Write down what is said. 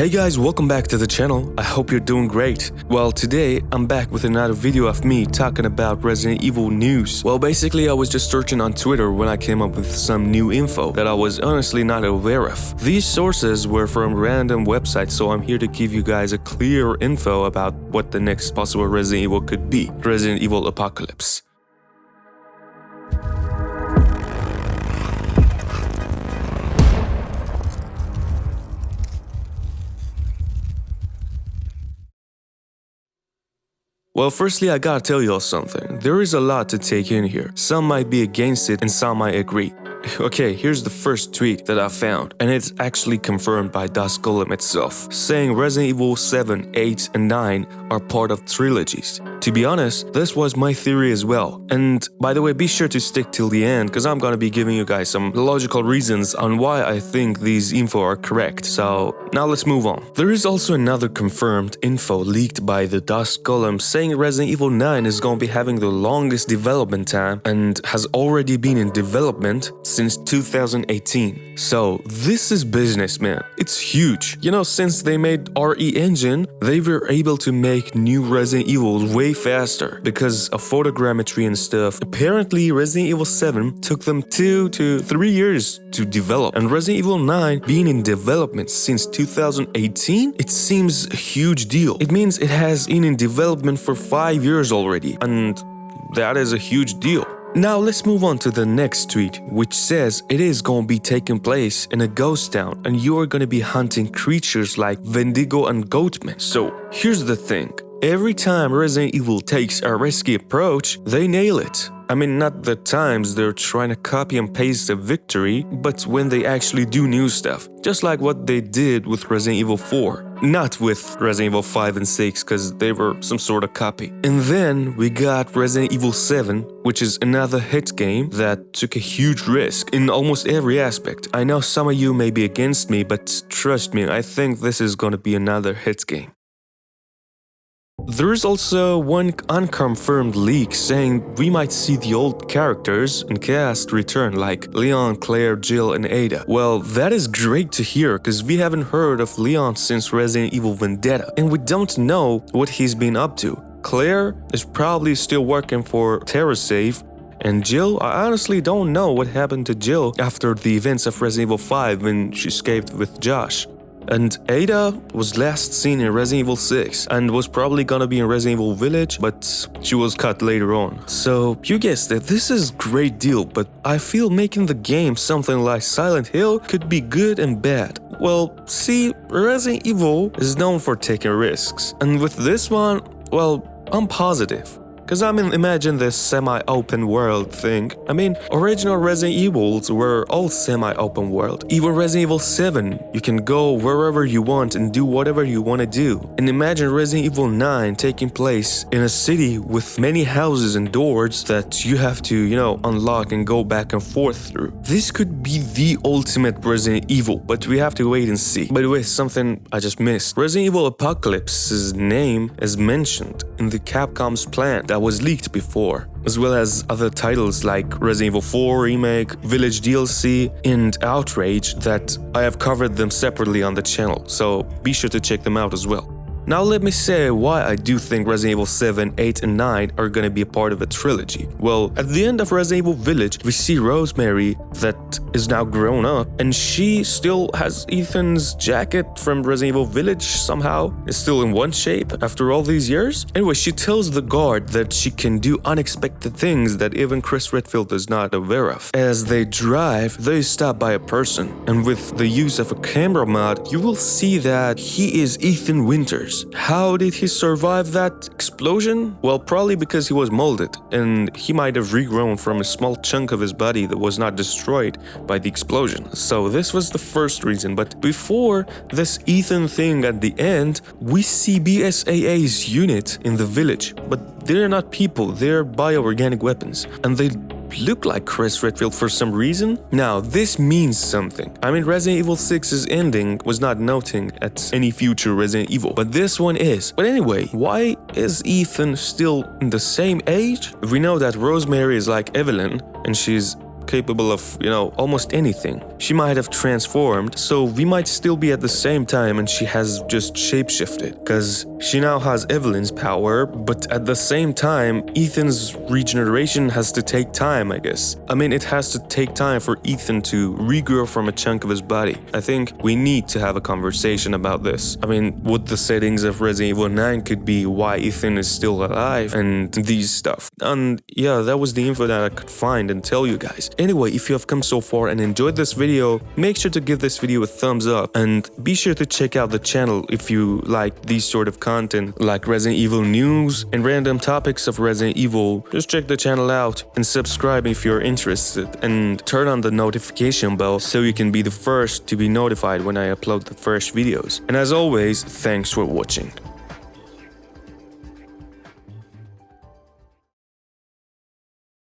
Hey guys, welcome back to the channel. I hope you're doing great. Well, today I'm back with another video of me talking about Resident Evil news. Well, basically I was just searching on Twitter when I came up with some new info that I was honestly not aware of. These sources were from random websites, so I'm here to give you guys a clear info about what the next possible Resident Evil could be. Resident Evil Apocalypse. Well, firstly, I gotta tell y'all something. There is a lot to take in here. Some might be against it and some might agree. Okay, here's the first tweet that I found, and it's actually confirmed by Golem itself, saying Resident Evil 7, 8, and 9 are part of trilogies. To be honest, this was my theory as well. And by the way, be sure to stick till the end, because I'm gonna be giving you guys some logical reasons on why I think these info are correct. So now let's move on. There is also another confirmed info leaked by the Golem saying Resident Evil 9 is gonna be having the longest development time and has already been in development since 2018. So this is business, man. It's huge. You know, since they made RE Engine, they were able to make new Resident Evil way faster because of photogrammetry and stuff. Apparently, Resident Evil 7 took them 2 to 3 years to develop, and Resident Evil 9 being in development since 2018, it seems a huge deal. It means it has been in development for 5 years already, and that is a huge deal. Now let's move on to the next tweet, which says it is going to be taking place in a ghost town and you are going to be hunting creatures like Wendigo and Goatman. So here's the thing. Every time Resident Evil takes a risky approach, they nail it. I mean, not the times they're trying to copy and paste a victory, but when they actually do new stuff. Just like what they did with Resident Evil 4. Not with Resident Evil 5 and 6, because they were some sort of copy. And then we got Resident Evil 7, which is another hit game that took a huge risk in almost every aspect. I know some of you may be against me, but trust me, I think this is gonna be another hit game. There is also one unconfirmed leak saying we might see the old characters and cast return like Leon, Claire, Jill, and Ada. Well, that is great to hear because we haven't heard of Leon since Resident Evil Vendetta, and we don't know what he's been up to. Claire is probably still working for TerraSave, and Jill, I honestly don't know what happened to Jill after the events of Resident Evil 5 when she escaped with Josh. And Ada was last seen in Resident Evil 6 and was probably gonna be in Resident Evil Village, but she was cut later on. So you guessed it, this is a great deal, but I feel making the game something like Silent Hill could be good and bad. Well, see, Resident Evil is known for taking risks, and with this one, well, I'm positive. Because imagine this semi-open world thing. I mean, original Resident Evils were all semi-open world. Even Resident Evil 7, you can go wherever you want and do whatever you want to do. And imagine Resident Evil 9 taking place in a city with many houses and doors that you have to, unlock and go back and forth through. This could be the ultimate Resident Evil, but we have to wait and see. By the way, something I just missed. Resident Evil Apocalypse's name is mentioned in the Capcom's plan that was leaked before, as well as other titles like Resident Evil 4 Remake, Village DLC, and Outrage that I have covered them separately on the channel, so be sure to check them out as well. Now let me say why I do think Resident Evil 7, 8, and 9 are gonna be a part of a trilogy. Well, at the end of Resident Evil Village, we see Rosemary that is now grown up, and she still has Ethan's jacket from Resident Evil Village somehow. It's still in one shape after all these years. Anyway, she tells the guard that she can do unexpected things that even Chris Redfield is not aware of. As they drive, they stop by a person, and with the use of a camera mod, you will see that he is Ethan Winters. How did he survive that explosion? Well, probably because he was molded, and he might have regrown from a small chunk of his body that was not destroyed by the explosion. So this was the first reason, but before this Ethan thing at the end, we see BSAA's unit in the village, but they're not people, they're bioorganic weapons, and they look like Chris Redfield for some reason. Now, this means something. I mean, Resident Evil 6's ending was not noting at any future Resident Evil, but this one is. But anyway, why is Ethan still in the same age? We know that Rosemary is like Evelyn, and she's capable of, almost anything. She might have transformed, so we might still be at the same time and she has just shapeshifted. Because she now has Evelyn's power, but at the same time, Ethan's regeneration has to take time, I guess. I mean, it has to take time for Ethan to regrow from a chunk of his body. I think we need to have a conversation about this. I mean, what the settings of Resident Evil 9 could be, why Ethan is still alive, and these stuff. And yeah, that was the info that I could find and tell you guys. Anyway, if you have come so far and enjoyed this video, make sure to give this video a thumbs up, and be sure to check out the channel if you like these sort of content, like Resident Evil news and random topics of Resident Evil. Just check the channel out and subscribe if you're interested, and turn on the notification bell so you can be the first to be notified when I upload the first videos. And as always, thanks for watching.